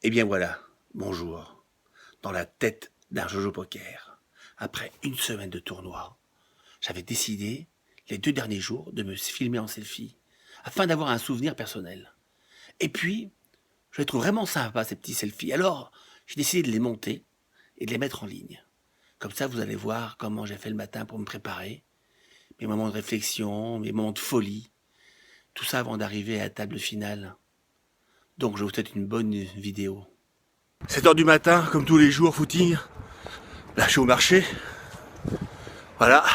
Et bien voilà, bonjour, dans la tête d'un Jojo Poker. Après une semaine de tournoi, j'avais décidé, les 2 derniers jours, de me filmer en selfie, afin d'avoir un souvenir personnel. Et puis, je les trouve vraiment sympas, ces petits selfies. Alors, j'ai décidé de les monter et de les mettre en ligne. Comme ça, vous allez voir comment j'ai fait le matin pour me préparer, mes moments de réflexion, mes moments de folie, tout ça avant d'arriver à la table finale. Donc, je vous souhaite une bonne vidéo. 7 heures du matin, comme tous les jours, footing. Là, je suis au marché. Voilà.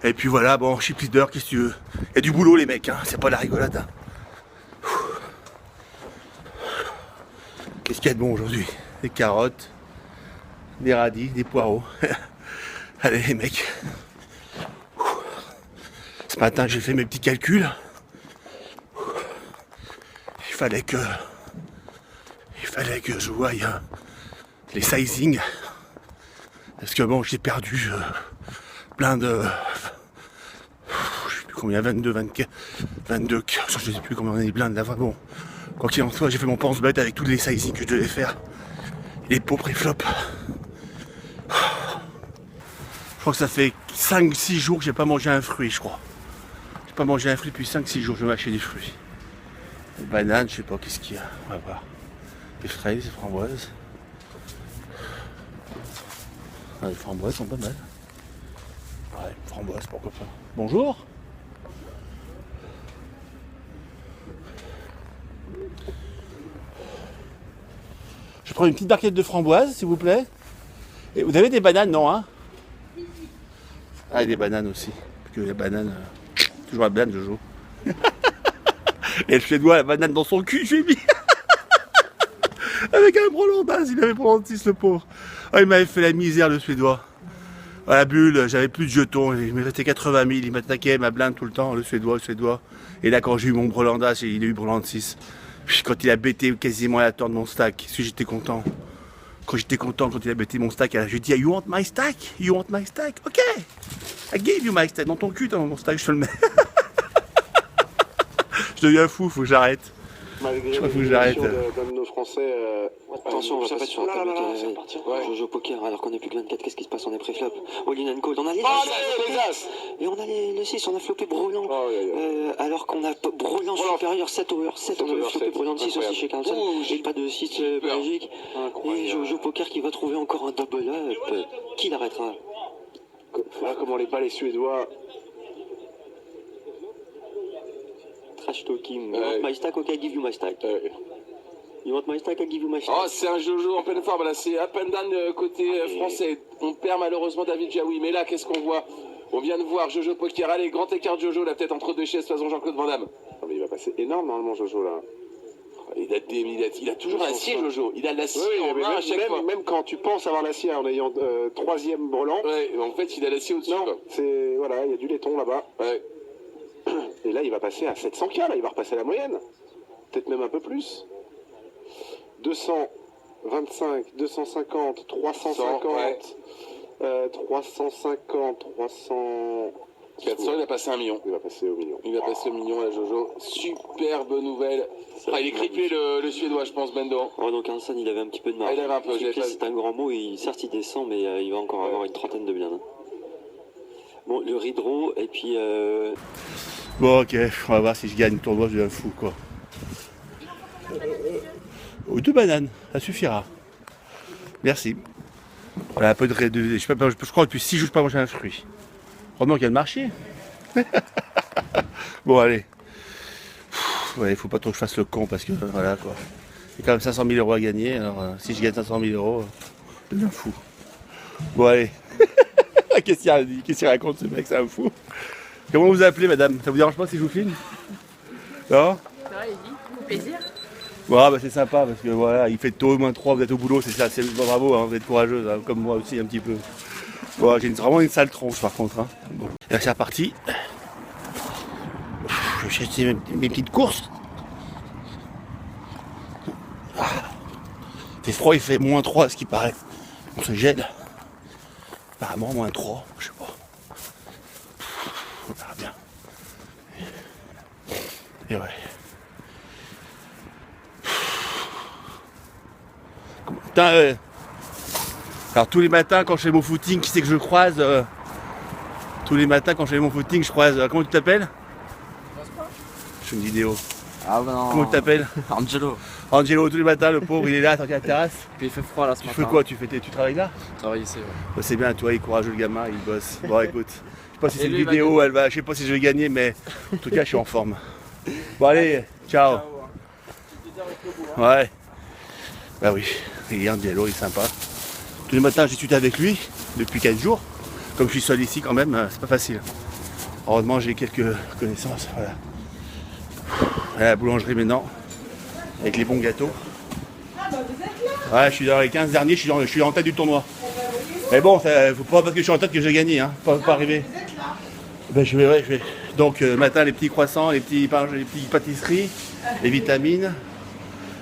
Et puis voilà, bon, chip leader, qu'est-ce que tu veux? Il y a du boulot, les mecs, hein, c'est pas la rigolade. Hein. Qu'est-ce qu'il y a de bon aujourd'hui? Des carottes, des radis, des poireaux. Allez, les mecs. Ce matin, j'ai fait mes petits calculs. Il fallait que je voie les sizing. Parce que bon, j'ai perdu plein de... Je sais plus combien, 22, 24, 22, je sais plus combien on est plein de la fois. Bon, quoi qu'il en soit, j'ai fait mon pense-bête avec tous les sizing que je devais faire. Les pots pré-flop. Je crois que ça fait 5-6 jours que j'ai pas mangé un fruit, je crois. J'ai pas mangé un fruit depuis 5-6 jours, je vais m'acheter des fruits. Des bananes, je sais pas qu'est-ce qu'il y a, on va voir. Des fraises, des framboises. Ah, les framboises sont pas mal. Ouais, framboises, pourquoi pas. Bonjour. Je prends une petite barquette de framboises, s'il vous plaît. Et vous avez des bananes, non, hein? Ah, et des bananes aussi. Parce que les bananes... toujours la banane, Jojo. Et le Suédois, la banane dans son cul, je lui ai mis. Avec un brelandage, il avait pour 6, le pauvre. Oh, il m'avait fait la misère, le Suédois. À la bulle, j'avais plus de jetons, il me restait 80 000, il m'attaquait ma blinde tout le temps, le Suédois. Et là, quand j'ai eu mon brelandage, il a eu breland 6. Puis quand il a bêté quasiment à la torre de mon stack, si j'étais content. Quand il a bêté mon stack, je lui ai dit, you want my stack? You want my stack? Ok, I gave you my stack. Dans ton cul, dans mon stack, je te le mets. Je deviens fou, faut que j'arrête. Malgré je crois qu'il faut que j'arrête. d'un de nos Français. Attention, on va se mettre sur la table de Jojo Poker alors qu'on est plus que 24. Qu'est-ce qui se passe? On est pré-flop. All-in and call. On a les As. Et on a le 6. On a flopé Brelan. Alors qu'on a Brelan supérieur 7 over 7. On a flopé Brelan 6 aussi chez Carlson. J'ai pas de 6 magique. Et Jojo Poker qui va trouver encore un double up. Qui l'arrêtera? Voilà comment les balles les Suédois. Trash talking. You want my stack? Okay, I give you my stack. You want my stack? I give you my stack. Oh, c'est un Jojo en pleine forme, là, c'est up and down côté français. On perd malheureusement David Jaoui, mais là, qu'est-ce qu'on voit? On vient de voir Jojo Poker, allez, grand écart de Jojo, là, peut-être entre deux chaises, façon Jean-Claude Van Damme. Oh, mais il va passer énorme normalement, Jojo, là. Il a toujours l'acier, Jojo. Il a l'acier en main à chaque fois. Même quand tu penses avoir l'acier en ayant troisième brelan. Ouais, en fait, il a l'acier au-dessus. Non, c'est... Voilà, il y a du laiton là-bas. Ouais. Et là, il va passer à 700K, là, il va repasser la moyenne. Peut-être même un peu plus. 225, 250, 350, ouais. 350, 300... 400, il a passé 1 million. Il va passer au million. Il va passer au million, là, Jojo. Superbe nouvelle. Ah, il est crippé, le Suédois, je pense, Bendo. Oh, donc Carlson, il avait un petit peu de marge. Ah, il avait un peu, c'est un grand mot, et certes, il descend, mais il va encore avoir une trentaine de blindes. Bon, le redraw, et puis... Bon, ok, on va voir si je gagne le tournoi, je deviens fou, quoi. 2 bananes, ça suffira. Merci. Voilà, un peu de je crois que depuis 6 jours, je n'ai pas mangé un fruit. Heureusement qu'il y a le marché. Bon, allez. Ouais, il faut pas trop que je fasse le con, parce que, voilà, quoi. Il y a quand même 500 000 € à gagner, alors si je gagne 500 000 €, je deviens fou. Bon, allez. Qu'est-ce qu'il raconte, ce mec, c'est un fou. Comment vous appelez, madame? Ça vous dérange pas si je vous filme? Non? Ça va, allez-y, au plaisir. Bon, bah, c'est sympa parce que voilà, il fait tôt, -3, vous êtes au boulot, c'est ça, c'est bravo, hein, vous êtes courageuse, hein, comme moi aussi un petit peu. Bon, j'ai vraiment une sale tronche par contre. Hein. Bon. Et là, c'est reparti. Je vais chercher mes petites courses. Ah. Il fait froid, il fait -3 à ce qui paraît. On se gèle. Apparemment, -3, je sais pas. On verra bien. Et ouais. Putain, alors tous les matins quand je fais mon footing, qui c'est que je croise tous les matins quand je fais mon footing, je croise... comment tu t'appelles? Je fais une vidéo. Ah bah non. Comment tu t'appelles? Angelo. Angelo, tous les matins, le pauvre, il est là, tranquille à la terrasse. Puis il fait froid là ce matin. Tu fais quoi? Tu travailles là? Je travaille ici, ouais. Bah, c'est bien, toi, il est courageux le gamin, il bosse. Bon écoute, je sais pas si Et cette lui, il va vidéo, gagner. je sais pas si je vais gagner, mais en tout cas, je suis en forme. Bon allez, ciao. Ouais. Bah oui, et Angelo, il est sympa. Tous les matins, je discute avec lui, depuis 4 jours. Comme je suis seul ici quand même, c'est pas facile. Heureusement, j'ai quelques connaissances, voilà. À la boulangerie maintenant, avec les bons gâteaux. Ouais, je suis dans les 15 derniers, je suis en tête du tournoi. Mais bon, faut pas parce que je suis en tête que j'ai gagné, hein. Pas arriver. Ben, je vais. Donc matin les petits croissants, les petites pâtisseries, les vitamines,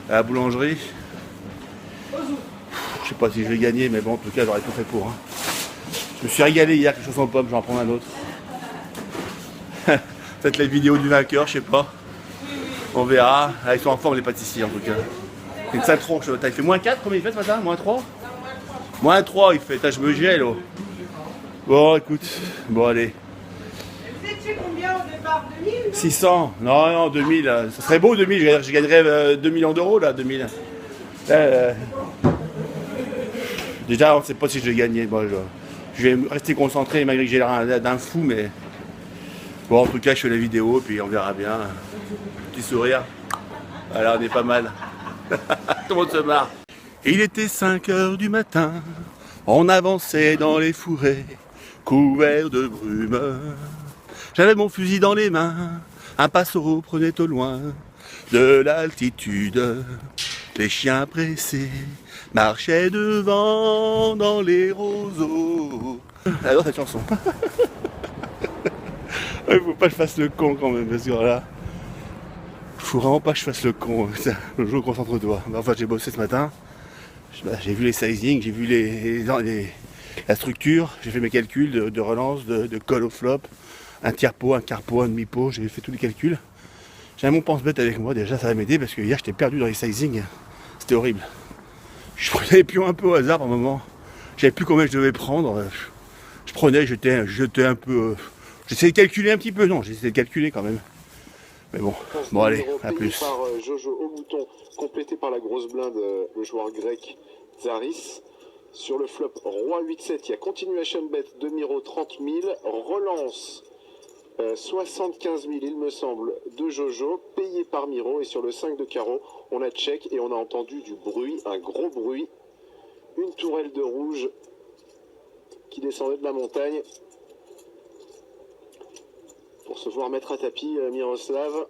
à la boulangerie. Je sais pas si je vais gagner, mais bon, en tout cas, j'aurais tout fait pour. Hein. Je me suis régalé hier, quelque chose en pomme, je vais en prendre un autre. Peut-être les vidéos du vainqueur, je sais pas. On verra. Ah, ils sont en forme les pâtissiers en tout cas. C'est une sale tronche. T'as fait moins 4, combien il fait ce matin? Moins 3? Moins 3 il fait. Je me gèle. Oh. Bon écoute, bon allez. Vous étiez combien au départ? 2000? 600. Non, 2000. Ça serait beau 2000. Je gagnerais 2 millions d'euros là, 2000. Déjà, on ne sait pas si je vais gagner. Bon, je vais rester concentré malgré que j'ai l'air d'un fou, mais bon, en tout cas, je fais la vidéo puis on verra bien. Petit sourire. Voilà, on est pas mal. Tout le monde se marre. Il était 5 heures du matin. On avançait dans les fourrés, couverts de brume. J'avais mon fusil dans les mains. Un passereau prenait au loin de l'altitude. Les chiens pressés marchaient devant dans les roseaux. J'adore cette chanson. Il faut pas que je fasse le con quand même, parce que là, faut vraiment pas que je fasse le con. Le jour, concentre-toi. Enfin, j'ai bossé ce matin. J'ai vu les sizing, j'ai vu la structure, j'ai fait mes calculs de relance, de call au flop, un tiers pot, un quart pot, un demi pot, j'ai fait tous les calculs. J'avais mon pense-bête avec moi, déjà ça va m'aider parce que hier j'étais perdu dans les sizing, c'était horrible. Je prenais les pions un peu au hasard par moment, je savais plus combien je devais prendre, je prenais, j'étais un peu... J'essayais de calculer un petit peu, non, j'essayais de calculer quand même. Mais bon, allez, à plus. Par Jojo au bouton, complété par la grosse blinde, le joueur grec Zaris. Sur le flop Roi 8-7, il y a Continuation Bet de Miro 30 000, relance 75 000 il me semble de Jojo, payé par Miro, et sur le 5 de carreau, on a check et on a entendu du bruit, un gros bruit, une tourelle de rouge qui descendait de la montagne pour se voir mettre à tapis Miroslav.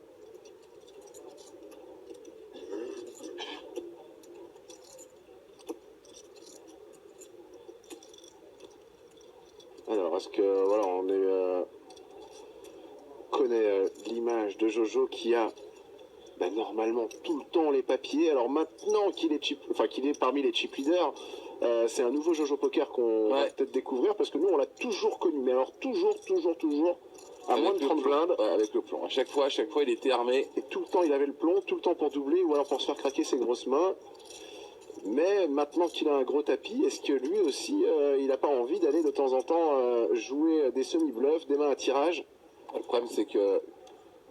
Alors, est-ce que, voilà, on connaît l'image de Jojo qui a normalement tout le temps les papiers. Alors maintenant qu'il est parmi les chip leaders, c'est un nouveau Jojo Poker qu'on va peut-être découvrir, parce que nous on l'a toujours connu, mais alors toujours à moins de 30 blindes. Avec le plomb. À chaque fois il était armé. Et tout le temps il avait le plomb, tout le temps pour doubler ou alors pour se faire craquer ses grosses mains. Mais maintenant qu'il a un gros tapis, est-ce que lui aussi, il n'a pas envie d'aller de temps en temps jouer des semi-bluffs, des mains à tirage? Le problème, c'est que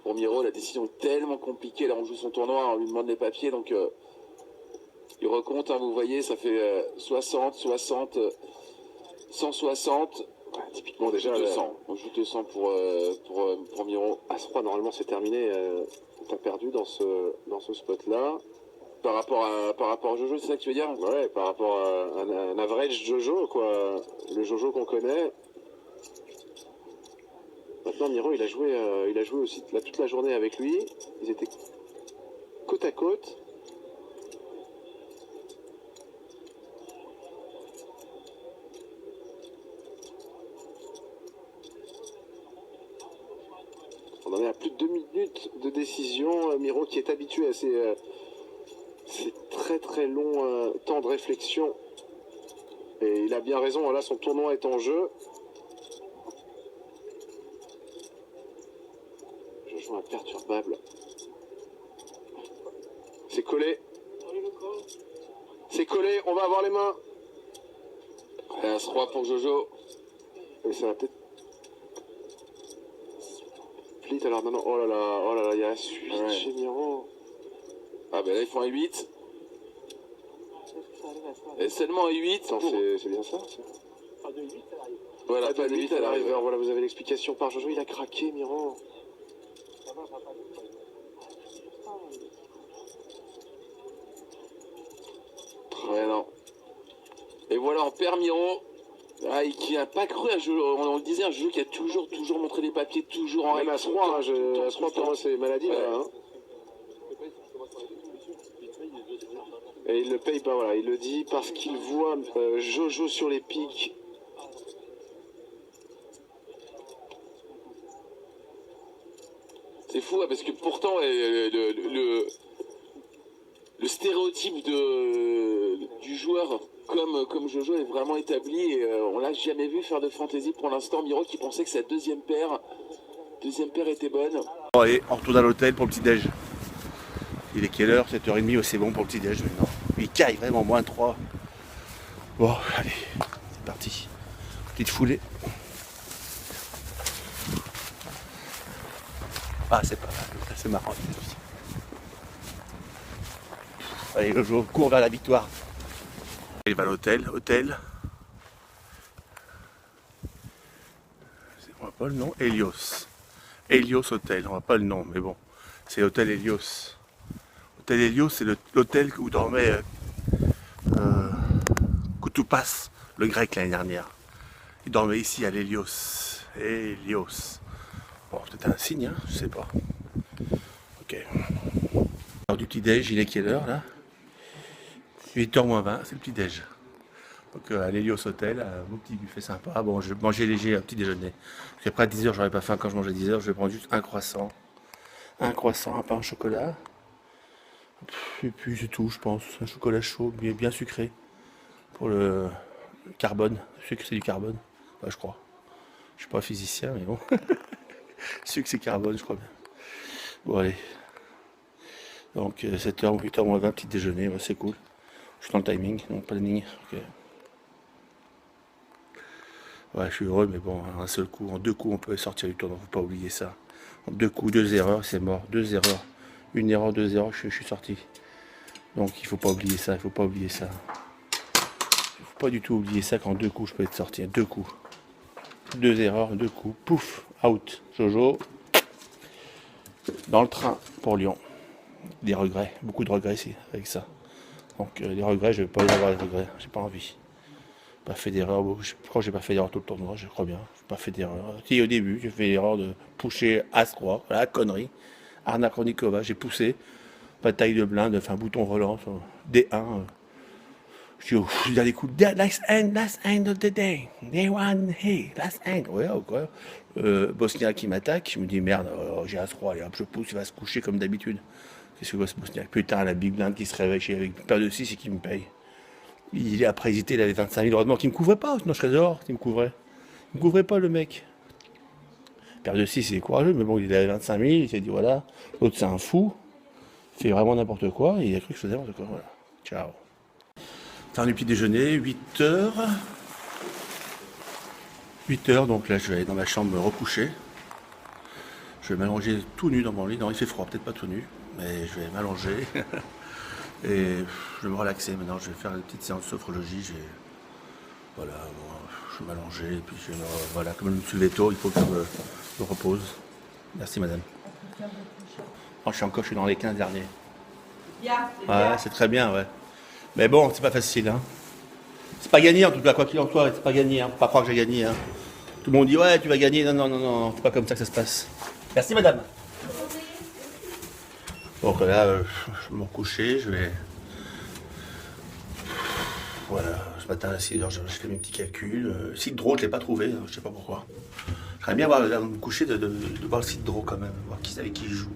pour Miro, la décision est tellement compliquée. Là, on joue son tournoi, on lui demande les papiers, donc il recompte. Hein, vous voyez, ça fait 60, 60, 160. Ouais, typiquement déjà 200. On joue 200 pour Miro. As-3, normalement, c'est terminé. T'as perdu dans ce spot-là. Par rapport à Jojo, c'est ça que tu veux dire? Ouais, par rapport à un average Jojo, quoi. Le Jojo qu'on connaît. Maintenant, Miro, il a joué aussi toute la journée avec lui. Ils étaient côte à côte. On en est à plus de 2 minutes de décision. Miro qui est habitué à ces très longs temps de réflexion. Et il a bien raison, là son tournoi est en jeu. Je joue imperturbable. C'est collé. C'est collé, on va avoir les mains. Et As-3 pour Jojo. Mais ça va peut-être... Split, alors non, oh là là, il y a la suite chez Miro. Ah ben là ils font un 8. Et seulement un 8. Attends, c'est bien ça. Voilà, pas de 8 à l'arriveur, voilà, vous avez l'explication par Jojo, il a craqué, Miro. Ouais, non. Et voilà, on perd Miro. Ah, et qui n'a pas cru à Jojo. On le disait, un Jojo qui a toujours montré les papiers, toujours en Même à 3, à 3 pour moi c'est maladie là. Hein. Et il le paye pas, voilà, il le dit parce qu'il voit Jojo sur les pics. C'est fou, hein, parce que pourtant, le stéréotype du joueur comme Jojo est vraiment établi et on l'a jamais vu faire de fantaisie pour l'instant. Miro qui pensait que sa deuxième paire était bonne. Bon, allez, on retourne à l'hôtel pour le petit-déj. Il est quelle heure? 7h30, c'est bon pour le petit-déj maintenant. Il caille vraiment, moins 3. Bon, allez, c'est parti. Petite foulée. Ah, c'est pas mal, c'est marrant. Allez, le jour court vers la victoire. Il va à l'hôtel, On voit pas le nom, Helios. Helios Hôtel, on voit pas le nom, mais bon, c'est l'hôtel Helios. L'hôtel Helios, c'est l'hôtel où dormait Koutoupas, le grec l'année dernière. Il dormait ici à l'Hélios. Hélios. Bon, peut-être un signe, hein, je sais pas. Ok. Alors du petit-déj, il est quelle heure là? 8h moins 20, c'est le petit-déj. Donc à l'Hélios Hôtel, mon petit buffet sympa. Bon, je vais manger léger un petit déjeuner. Parce qu'après à 10h, j'aurais pas faim quand je mange à 10h. Je vais prendre juste un croissant, un pain au chocolat. Et puis c'est tout, je pense. Un chocolat chaud, bien sucré. Pour le carbone. Sucre, c'est du carbone. Ouais, je crois. Je suis pas physicien, mais bon. Sucre, c'est carbone, je crois bien. Bon, allez. Donc 7h, 8h moins 20, petit déjeuner, ouais, c'est cool. Je suis dans le timing, donc planning. Okay. Ouais, je suis heureux, mais bon, un seul coup, en 2 coups, on peut sortir du tournoi, faut pas oublier ça. En 2 coups, 2 erreurs, c'est mort. 2 erreurs. 1 erreur, 2 erreurs, je suis sorti. Donc il faut pas oublier ça, il faut pas oublier ça. Il faut pas du tout oublier ça qu'en 2 coups, je peux être sorti. 2 coups. 2 erreurs, 2 coups, pouf, out. Jojo, dans le train pour Lyon. Des regrets, beaucoup de regrets ici, avec ça. Donc les regrets, je ne vais pas y avoir des regrets, j'ai pas envie. Pas fait d'erreur, je crois que j'ai pas fait d'erreur tout le tournoi, je crois bien. J'ai pas fait d'erreur. Si au début, j'ai fait l'erreur de pusher As-3, voilà, connerie. Arna Kronikova, j'ai poussé, bataille de blinde, enfin bouton relance, D1. Je dis dans les coups, last end of the day, day one, hey, last end. Ouais, quoi. Bosniak qui m'attaque, je me dis merde, j'ai As-3, allez hop, je pousse, il va se coucher comme d'habitude. Qu'est-ce que c'est ce Bosniak? Putain, la big blind qui se réveille avec une paire de 6 et qui me paye. Il est après hésité, il avait 25 000, heureusement qu'il ne me couvrait pas, sinon je serais dehors, il me couvrait. Il me couvrait pas le mec. Paire de 6, il est courageux, mais bon, il avait 25 000, il s'est dit voilà, l'autre c'est un fou, il fait vraiment n'importe quoi, et il a cru que je faisais n'importe quoi, voilà. Ciao. Fin du petit déjeuner, 8h. 8h, donc là je vais aller dans ma chambre me recoucher. Je vais m'allonger tout nu dans mon lit, non il fait froid, peut-être pas tout nu, mais je vais m'allonger. Et je vais me relaxer maintenant, je vais faire une petite séance de sophrologie. Voilà, bon, je vais m'allonger et puis je vais voilà, comme je me suis levé tôt, il faut que je me repose. Merci madame. Oh, je suis dans les 15 derniers. Ouais, c'est très bien, ouais. Mais bon, c'est pas facile, hein. C'est pas gagné en tout cas, quoi qu'il en soit, c'est pas gagné, hein. Faut pas croire que j'ai gagné, hein. Tout le monde dit ouais, tu vas gagner. Non, c'est pas comme ça que ça se passe. Merci madame. Donc là, je vais me recoucher, je vais... Voilà, ce matin à 6h, je fais mes petits calculs. Site draw, je ne l'ai pas trouvé, hein, je sais pas pourquoi. J'aimerais bien me coucher de voir le site draw quand même, voir avec qui je joue.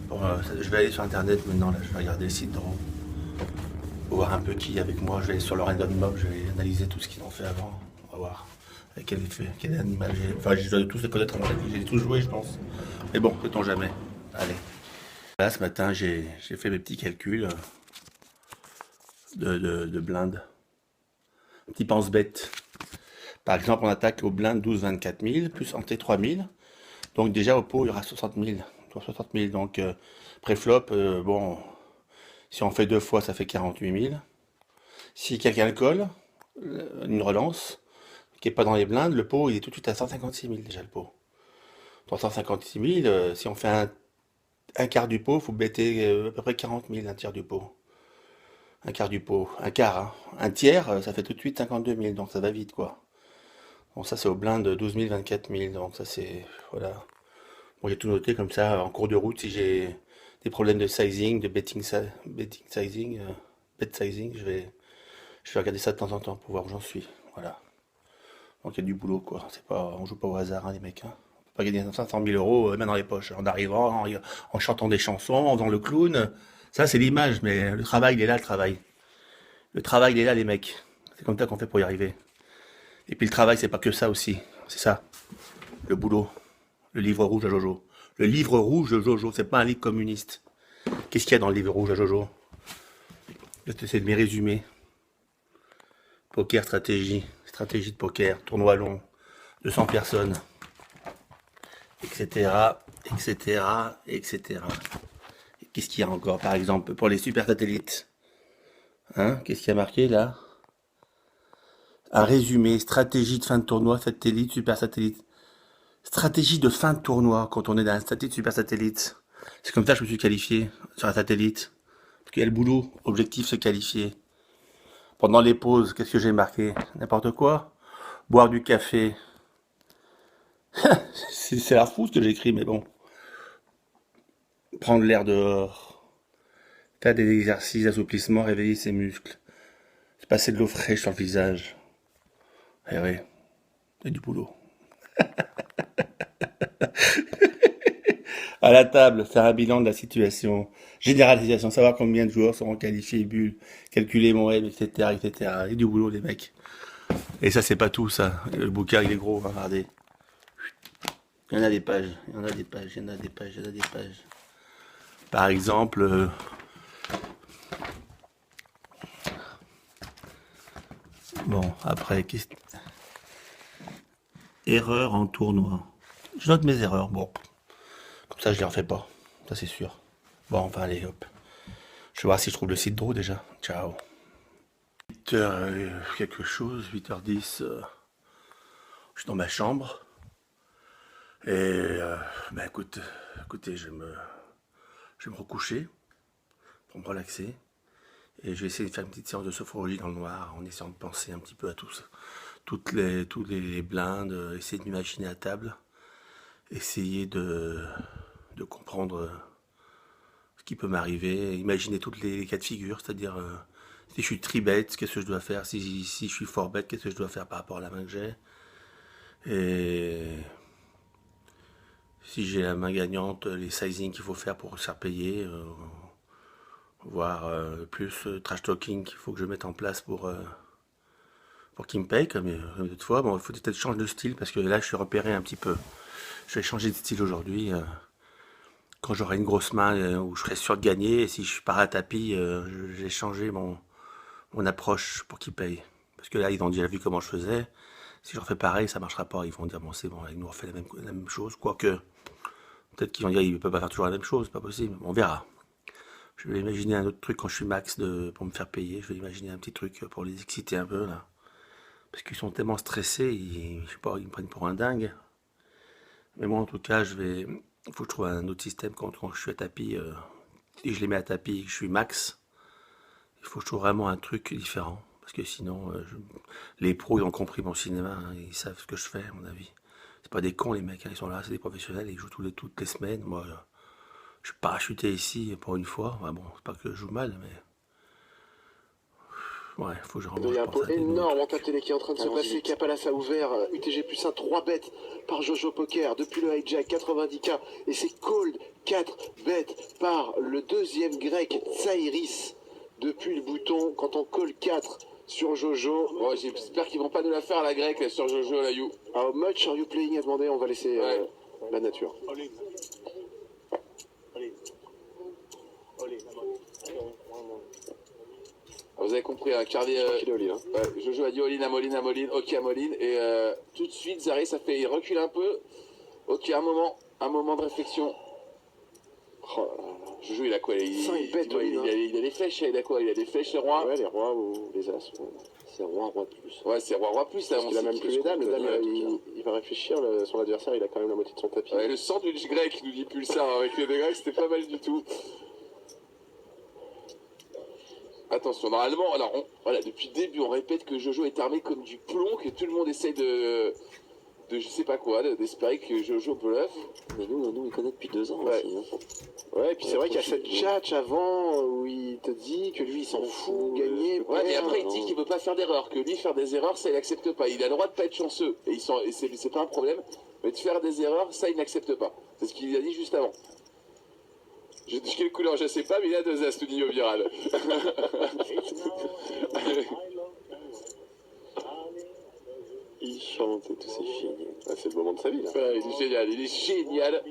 Bon, je vais aller sur internet maintenant, là, je vais regarder le site draw. Voir un peu qui est avec moi, je vais aller sur le random mob, je vais analyser tout ce qu'ils ont fait avant. On va voir avec quel animal j'ai... Enfin, je dois tous les connaître, j'ai tous joué, je pense. Mais bon, peut-on jamais. Allez. Là, ce matin, j'ai fait mes petits calculs. de blindes. Un petit pense-bête. Par exemple, on attaque au blind 12-24 000, plus ante 3 000. Donc déjà au pot, il y aura 60 000. 60 000. Donc pré-flop, bon, si on fait 2 fois, ça fait 48 000. Si quelqu'un colle, une relance, qui n'est pas dans les blindes, le pot, il est tout de suite à 156 000 déjà le pot. 356 000, si on fait un quart du pot, il faut bêter à peu près 40 000, un tiers du pot. Un quart du pot, un quart, hein. Un tiers, ça fait tout de suite 52 000, donc ça va vite, quoi. Bon, ça c'est au blind de 12 000, 24 000, donc ça c'est, voilà. Bon, j'ai tout noté comme ça, en cours de route, si j'ai des problèmes de sizing, de betting sizing, bet sizing, je vais regarder ça de temps en temps pour voir où j'en suis, voilà. Donc il y a du boulot, quoi. C'est pas, on joue pas au hasard, hein, les mecs, hein. On peut pas gagner 500 000 euros main dans les poches, en arrivant, en chantant des chansons, en faisant le clown. Ça, c'est l'image, mais le travail, il est là, le travail. Le travail, il est là, les mecs. C'est comme ça qu'on fait pour y arriver. Et puis le travail, c'est pas que ça aussi. C'est ça. Le boulot. Le livre rouge à Jojo. Le livre rouge de Jojo, c'est pas un livre communiste. Qu'est-ce qu'il y a dans le livre rouge à Jojo? C'est de mes résumés. Poker, stratégie. Stratégie de poker. Tournoi long. 200 personnes. Etc. Etc. Etc. Qu'est-ce qu'il y a encore, par exemple, pour les super satellites? Hein? Qu'est-ce qu'il y a marqué là? Un résumé, stratégie de fin de tournoi, satellite, super satellite. Stratégie de fin de tournoi quand on est dans un satellite, super satellite. C'est comme ça que je me suis qualifié sur un satellite. Parce qu'il y a le boulot, objectif se qualifier. Pendant les pauses, qu'est-ce que j'ai marqué? N'importe quoi. Boire du café. C'est la fou ce que j'écris, mais bon. Prendre l'air dehors. Faire des exercices d'assouplissement, réveiller ses muscles. Se passer de l'eau fraîche sur le visage. Eh oui, il y a du boulot. À la table, faire un bilan de la situation. Généralisation, savoir combien de joueurs seront qualifiés, bulles, calculer mon M, etc., etc. Il y a du boulot, les mecs. Et ça, c'est pas tout, ça. Le bouquin, il est gros, hein, regardez. Il y en a des pages, il y en a des pages, il y en a des pages, il y en a des pages. Par exemple... Bon, après, erreur en tournoi. Je note mes erreurs, bon. Comme ça, je les refais pas. Ça, c'est sûr. Bon, enfin, allez, hop. Je vais voir si je trouve le site Draw déjà. Ciao. 8h quelque chose, 8h10. Je suis dans ma chambre. Et, bah, écoutez, je vais me recoucher pour me relaxer. Et je vais essayer de faire une petite séance de sophrologie dans le noir, en essayant de penser un petit peu à tout ça. Tous les blindes, essayer de m'imaginer à table, essayer de comprendre ce qui peut m'arriver, imaginer toutes les cas de figure, c'est-à-dire si je suis tri-bet, qu'est-ce que je dois faire, si je suis fort-bet, qu'est-ce que je dois faire par rapport à la main que j'ai, et si j'ai la main gagnante, les sizing qu'il faut faire pour se faire payer, voire plus trash talking qu'il faut que je mette en place pour qu'il me paye comme d'autres fois. Bon, il faut peut-être changer de style parce que là je suis repéré un petit peu. Je vais changer de style aujourd'hui. Quand j'aurai une grosse main où je serai sûr de gagner, et si je pars à tapis, je vais changer mon approche pour qu'il paye. Parce que là ils ont déjà vu comment je faisais. Si je refais pareil, ça marchera pas. Ils vont dire bon c'est bon, ils nous refait la même chose. Quoique, peut-être qu'ils vont dire ils ne peuvent pas faire toujours la même chose, c'est pas possible. On verra. Je vais imaginer un autre truc quand je suis max pour me faire payer. Je vais imaginer un petit truc pour les exciter un peu là. Parce qu'ils sont tellement stressés, je sais pas, ils me prennent pour un dingue. Mais moi en tout cas, il faut que je trouve un autre système quand je suis à tapis. Et je les mets à tapis et que je suis max. Il faut que je trouve vraiment un truc différent. Parce que sinon, les pros ils ont compris mon cinéma, hein, ils savent ce que je fais à mon avis. C'est pas des cons les mecs, hein, ils sont là, c'est des professionnels, ils jouent toutes les semaines. Moi, je suis parachuté ici pour une fois. Enfin, bon, c'est pas que je joue mal, mais... Ouais, faut que je remonte. Il y a un pot énorme en télé qui est en train de se passer. Capalas a ouvert UTG plus 1, 3 bêtes par Jojo Poker depuis le hijack 90K. Et c'est called 4 bêtes par le deuxième grec Tsairis depuis le bouton quand on call 4 sur Jojo. Bon, j'espère qu'ils vont pas nous la faire la grecque sur Jojo la You. How much are you playing à demander, on va laisser la nature. Vous avez quoi? compris, hein, carré. Ouais, Jojo a dit all-in, all-in, ok all-in, et tout de suite Zaris il recule un peu. Ok, un moment de réflexion. Oh, Jojo il a quoi? Il a des flèches, il a quoi? Il a des flèches, les rois? Ouais, les rois ou les as. C'est roi plus. Ouais, c'est roi plus. Parce qu'il a même plus les dames. Il va réfléchir, son adversaire il a quand même la moitié de son tapis. Ouais, le sandwich grec nous dit Pulsar avec les grecs, c'était pas mal du tout. Attention, normalement, alors voilà, depuis le début, on répète que Jojo est armé comme du plomb, que tout le monde essaye de je sais pas quoi, d'espérer que Jojo bluffe. Mais nous, il connaît depuis 2 ans ouais. aussi. Hein. Ouais, et puis c'est vrai qu'il y a cette tchatch avant où il te dit que lui il s'en fout, gagner. Ouais, mais après il dit qu'il veut pas faire d'erreurs, que lui faire des erreurs, ça il accepte pas. Il a le droit de pas être chanceux, et c'est pas un problème, mais de faire des erreurs, ça il n'accepte pas. C'est ce qu'il a dit juste avant. Je dis quelle couleur, je sais pas, mais il a 2 as, Nino Viral. Il chante et tout, c'est génial. Ah, c'est le moment de sa vie là. Ouais, il est génial.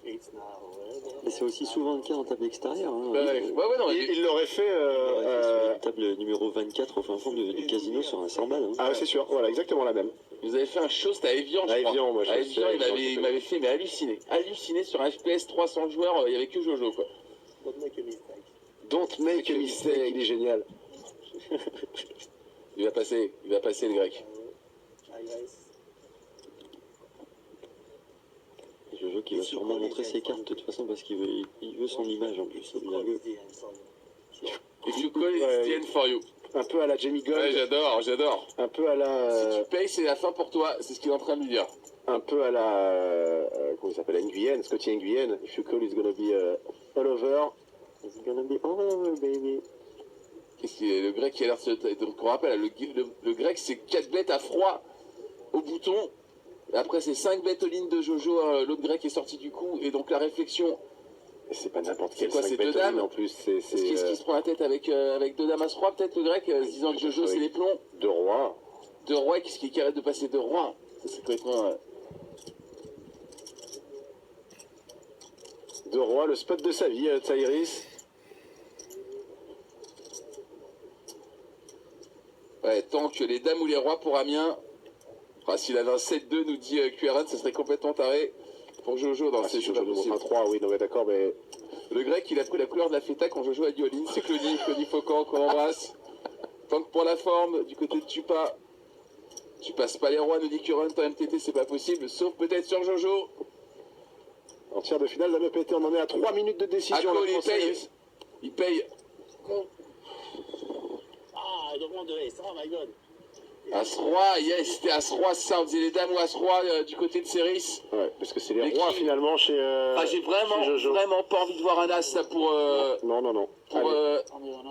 Mais c'est aussi souvent le cas en table extérieure. Hein. Non, il l'aurait fait. La table numéro 24 au fin fond du casino sur un 100 balles. Hein. Ah, c'est sûr, voilà, exactement la même. Vous avez fait un show, c'était à Evian, je crois. Evian, moi, à Evian, il m'avait fait mais halluciner sur un FPS 300 joueurs, il n'y avait que Jojo quoi. Don't make a mistake, il est génial. Il va passer le grec. Jojo qui va sûrement montrer ses cartes de toute façon parce qu'il veut son image en plus. If you call, it's the end for you. Un peu à la Jamie Gold. Ouais, j'adore. Un peu à la. Si tu payes, c'est la fin pour toi. C'est ce qu'il est en train de lui dire. Un peu à la. Comment il s'appelle? Nguyen, Scotty Nguyen. If you call, it's gonna be all over. It's gonna be all over, baby. Qu'est-ce qu'il est? Le grec qui a l'air de se. Donc on rappelle, le grec c'est 4 bêtes à froid au bouton. Et après c'est 5 bêtes aux lignes de Jojo. L'autre grec est sorti du coup. Et donc la réflexion. C'est pas n'importe quel. C'est 2 dames en plus. Est-ce qu'il se prend la tête avec 2 dames à ce roi, peut-être le grec, se disant que Jojo c'est les plombs? 2 rois. 2 rois, qu'est-ce qui arrête de passer 2 rois? Ça c'est complètement. 2 rois, le spot de sa vie, Tsairis. Ouais, tant que les dames ou les rois pour Amiens. Enfin, s'il avait un 7-2, nous dit QRN, ça serait complètement taré. Pour Jojo dans ces choses. Jojo montre un 3, oui, non mais d'accord, mais. Le grec, il a pris la couleur de la feta quand Jojo a dit all-in. C'est Claudie Faucan qu'on embrasse. Tant que pour la forme, du côté de Tupa, tu passes pas les rois, nous dit Current en MTT, c'est pas possible, sauf peut-être sur Jojo. En tiers de finale, la MPT, on en est à 3 minutes de décision. Il paye. Ah, I don't want the ace. Oh my god. As-roi, yes, c'était As-roi, ça, on disait les dames ou As-roi du côté de Ceris. Ouais, parce que c'est les rois finalement chez. J'ai vraiment pas envie de voir un As là pour. Non.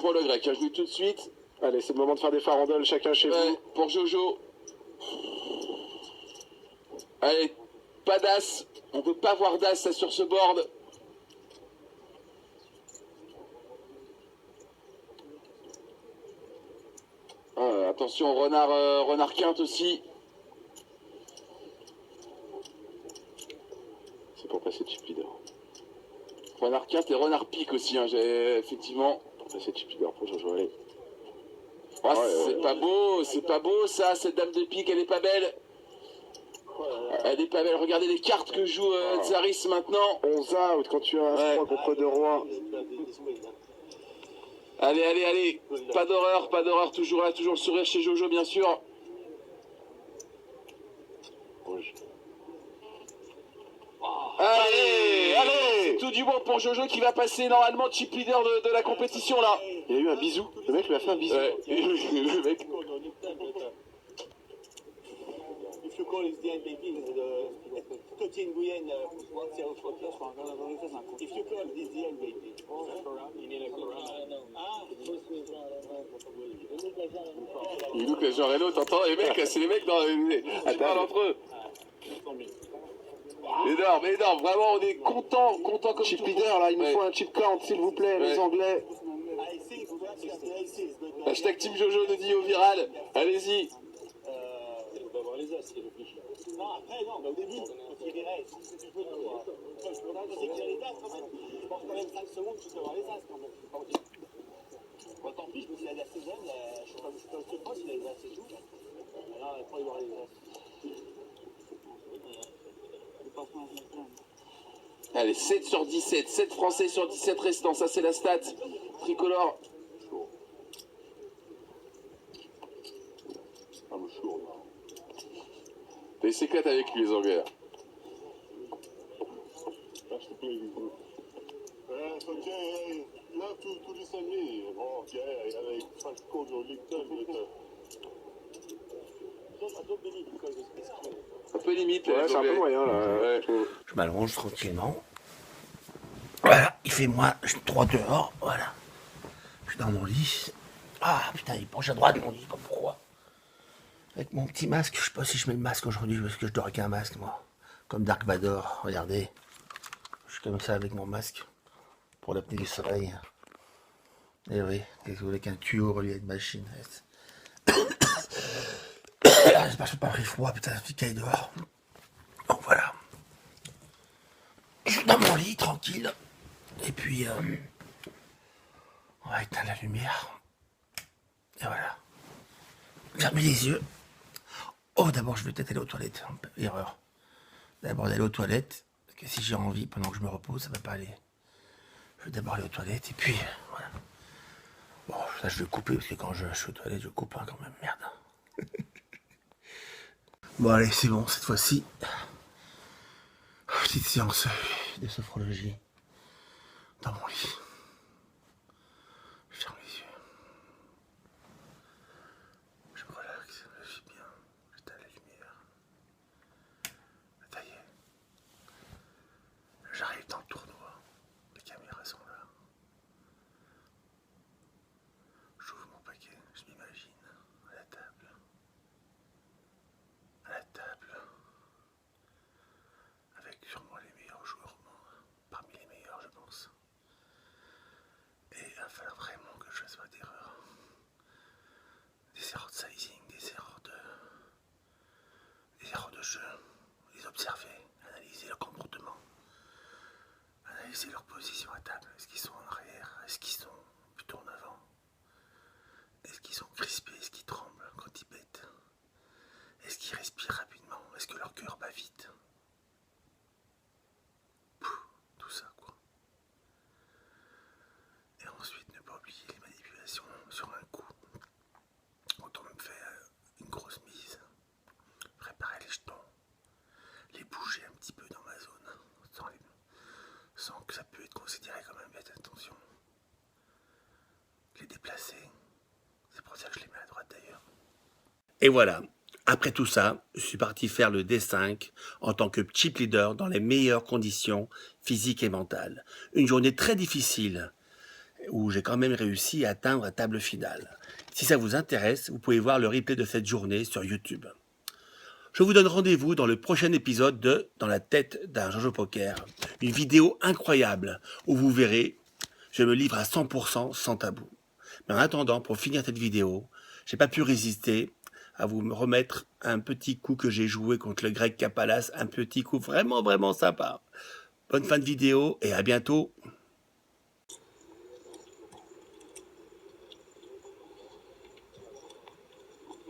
Pour le grec, je joue tout de suite. Allez, c'est le moment de faire des farandoles chacun chez vous. Pour Jojo. Allez, pas d'As. On peut pas voir d'As sur ce board. Attention, renard quinte aussi. C'est pour passer chip leader. Renard quinte et renard pique aussi, hein, effectivement. Pour passer chip leader pour Jojo, allez. C'est pas beau ça, cette dame de pique, elle est pas belle. Elle est pas belle, regardez les cartes que joue Zaris maintenant. 11 out quand tu as un 3 contre 2 rois. Allez, pas d'horreur, toujours là, toujours le sourire chez Jojo bien sûr. Allez, c'est tout du bon pour Jojo qui va passer normalement chip leader de la compétition là. Il y a eu un bisou, le mec lui a fait un bisou. Ouais, le mec. If you call it the end, baby, Scotty Nguyen, if you call it the end, baby. Il look Jean Reno, t'entends les mecs, c'est les mecs dans tu parles entre eux. Énorme, vraiment on est content comme chip leader là, il nous faut un chip count s'il vous plaît, les Anglais. Hashtag Team Jojo nous dit au viral, allez-y. On va voir les as, c'est réfléchi. Non, après, non, mais au début, quand il verrait, si tu peux, je voudrais que c'est qu'il y a les as quand même. Je pense quand même 5 secondes, tu peux avoir les as quand même. Bon, tant pis, je me dis, il a assez jeune, je sais pas s'il a assez joue. Alors, après, il va aller. Allez, 7 sur 17, 7 Français sur 17 restants, ça c'est la stat. Tricolore. Il s'éclate avec lui, les Anglais. Là. Ok, là, tous les samedis, bon, ok, avec Falco de Ligton, un peu limite, ouais, c'est un peu moyen là. Ouais. Je m'allonge tranquillement. Voilà, il fait moins 3 dehors, voilà. Je suis dans mon lit. Ah putain, il penche à droite mon lit, je sais pas pourquoi. Avec mon petit masque, je sais pas si je mets le masque aujourd'hui parce que je dors avec un masque moi. Comme Dark Vador, regardez. Je suis comme ça avec mon masque. Pour l'apnée du soleil. Et oui, avec un tuyau relié à une machine. J'espère que je n'ai pas pris froid, putain, je suis caille dehors. Donc voilà. Je suis dans mon lit, tranquille. Et puis, on va éteindre la lumière. Et voilà. Fermez les yeux. Oh, d'abord, je vais peut-être aller aux toilettes. Erreur. D'abord d'aller aux toilettes. Parce que si j'ai envie, pendant que je me repose, ça ne va pas aller. Je vais d'abord aller aux toilettes. Et puis, voilà. Bon, ça, je vais couper. Parce que quand je suis aux toilettes, je coupe hein, quand même. Merde. Bon, allez, c'est bon, cette fois-ci. Petite séance de sophrologie. Dans mon lit. Je ferme les yeux. Je me relaxe, je suis bien. J'éteins la lumière. Ça y est. J'arrive dans le tournoi. Les caméras sont là. J'ouvre mon paquet, je m'imagine à la table. À la table. Avec sûrement les meilleurs joueurs au monde. Parmi les meilleurs, je pense. Et il va falloir vraiment que je fasse pas d'erreurs. Des erreurs de sizing, des erreurs de jeu. Les observer, analyser leur comportement. Analyser leur position à table. Est-ce qu'ils sont en arrière? Est-ce qu'ils sont plutôt en avant? Est-ce qu'ils sont crispés? Est-ce qu'ils tremblent quand ils bêtent? Est-ce qu'ils respirent rapidement? Est-ce que leur cœur bat vite? Tout ça quoi. Et ensuite ne pas oublier les manipulations sur un coup. Quand on me fait une grosse mise, préparer les jetons, les bouger un petit peu dans ma zone, sans que ça peut être considéré comme un bête, attention. Les déplacer, c'est pour ça que je les mets à droite d'ailleurs. Et voilà, après tout ça, je suis parti faire le D5 en tant que chip leader dans les meilleures conditions physiques et mentales. Une journée très difficile où j'ai quand même réussi à atteindre la table finale. Si ça vous intéresse, vous pouvez voir le replay de cette journée sur YouTube. Je vous donne rendez-vous dans le prochain épisode de Dans la tête d'un Jojo Poker. Une vidéo incroyable où vous verrez, je me livre à 100% sans tabou. Mais en attendant, pour finir cette vidéo, j'ai pas pu résister à vous remettre un petit coup que j'ai joué contre le Greg Capalas, un petit coup vraiment vraiment sympa. Bonne fin de vidéo et à bientôt.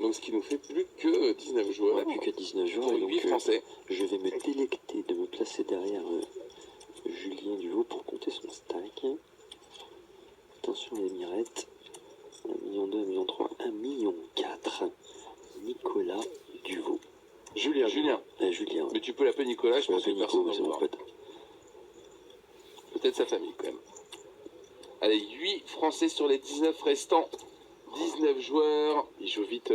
Donc ce qui nous fait plus que 19 joueurs. Ouais, plus que 19 joueurs. Pour 8 Français. Je vais me délecter de me placer derrière Julien Duvaux pour compter son stack. Attention les mirettes. 1,2 million, 1,3 million, 1,4 million. Nicolas Duvaux. Julien. Julien. Mais tu peux l'appeler Nicolas, je pense que personne c'est ne mon va pote. Peut-être sa famille quand même. Allez, 8 Français sur les 19 restants. 19 joueurs. Il joue vite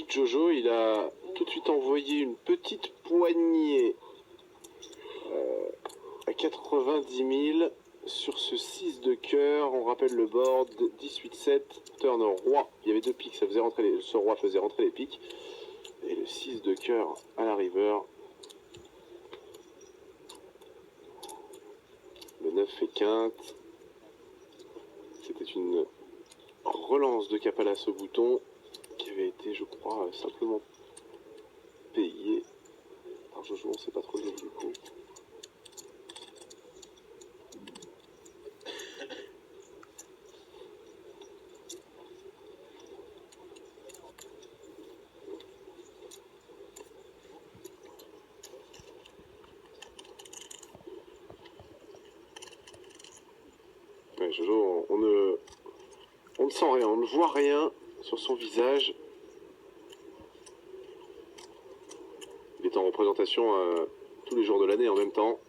Jojo. Il a tout de suite envoyé une petite poignée à 90 000 sur ce 6 de cœur. On rappelle le board 18-7, turn roi. Il y avait 2 piques, ce roi faisait rentrer les piques. Et le 6 de cœur à la river. Le 9 fait quinte. C'était une relance de Capalas au bouton qui avait été, je crois, simplement payée par Jojo. On ne sait pas trop le du coup. Jojo, on ne sent rien, on ne voit rien sur son visage. Il est en représentation tous les jours de l'année en même temps.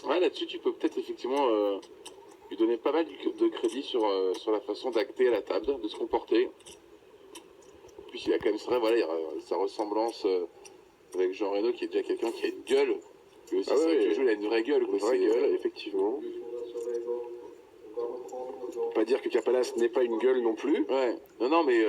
Ouais, là-dessus, tu peux peut-être effectivement lui donner pas mal de crédit sur la façon d'acter à la table, de se comporter. Puis il a quand même, c'est vrai, voilà, il y a sa ressemblance avec Jean Reno, qui est déjà quelqu'un qui a une gueule. Et aussi, c'est vrai que Jojo, il a une vraie gueule. Une vraie gueule, effectivement. On peut pas dire que Capalas n'est pas une gueule non plus. Ouais, non, mais...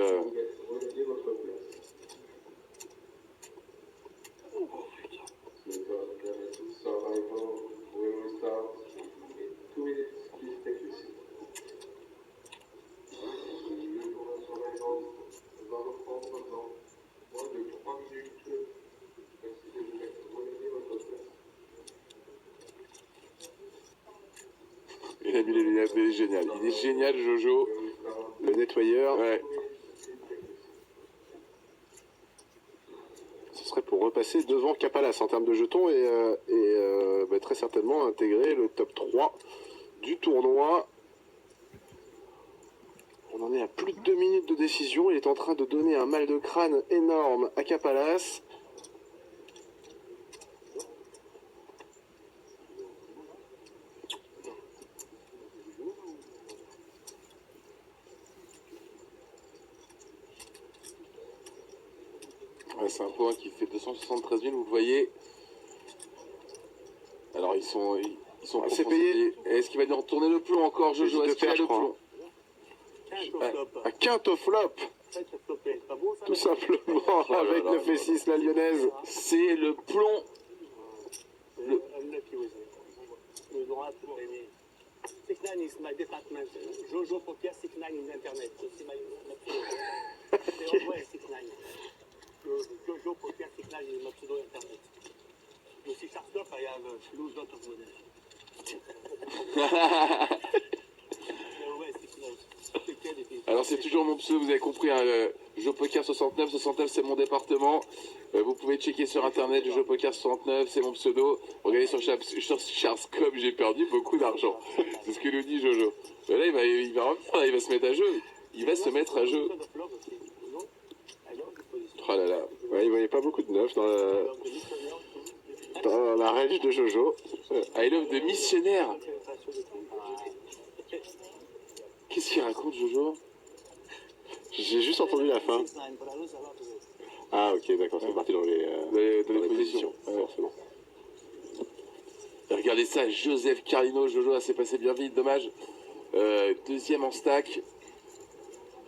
Il a mis les lunettes, mais il est génial. Il est génial, Jojo. Le nettoyeur. Ouais. Ce serait pour repasser devant Capalas en termes de jetons et très certainement intégrer le top 3 du tournoi. On en est à plus de 2 minutes de décision. Il est en train de donner un mal de crâne énorme à Capalas. Ouais, c'est un point qui fait 273 000, vous le voyez. Alors ils sont c'est payé. Est-ce qu'il va nous retourner le plomb encore, Jojo? Est-ce qu'il a le plomb? À quinte au flop. Tout simplement, avec 9 et 6 la lyonnaise. C'est le plomb. Signan is my department. Jojo Poker Signan in internet. C'est my Signan. Jojo Poker Signan is my pseudo internet. You see sharp stuff, I have lose lot of money. Alors c'est toujours mon pseudo, vous avez compris, hein, Jojo Poker 69, 69 c'est mon département. Vous pouvez checker sur internet, Jojo Poker 69, c'est mon pseudo. Regardez sur Charscope, j'ai perdu beaucoup d'argent. C'est ce que nous dit Jojo. Mais là il va revenir, il va se mettre à jeu. Il va se mettre à jeu. Oh là là. Ouais, il voyait pas beaucoup de neuf dans la range de Jojo. I love de missionnaire. Qu'est-ce qu'il raconte, Jojo? J'ai juste entendu la fin. Ah ok, d'accord, c'est parti dans les positions. Forcément. Regardez ça, Joseph Carlino, Jojo, ça s'est passé bien vite, dommage. Deuxième en stack.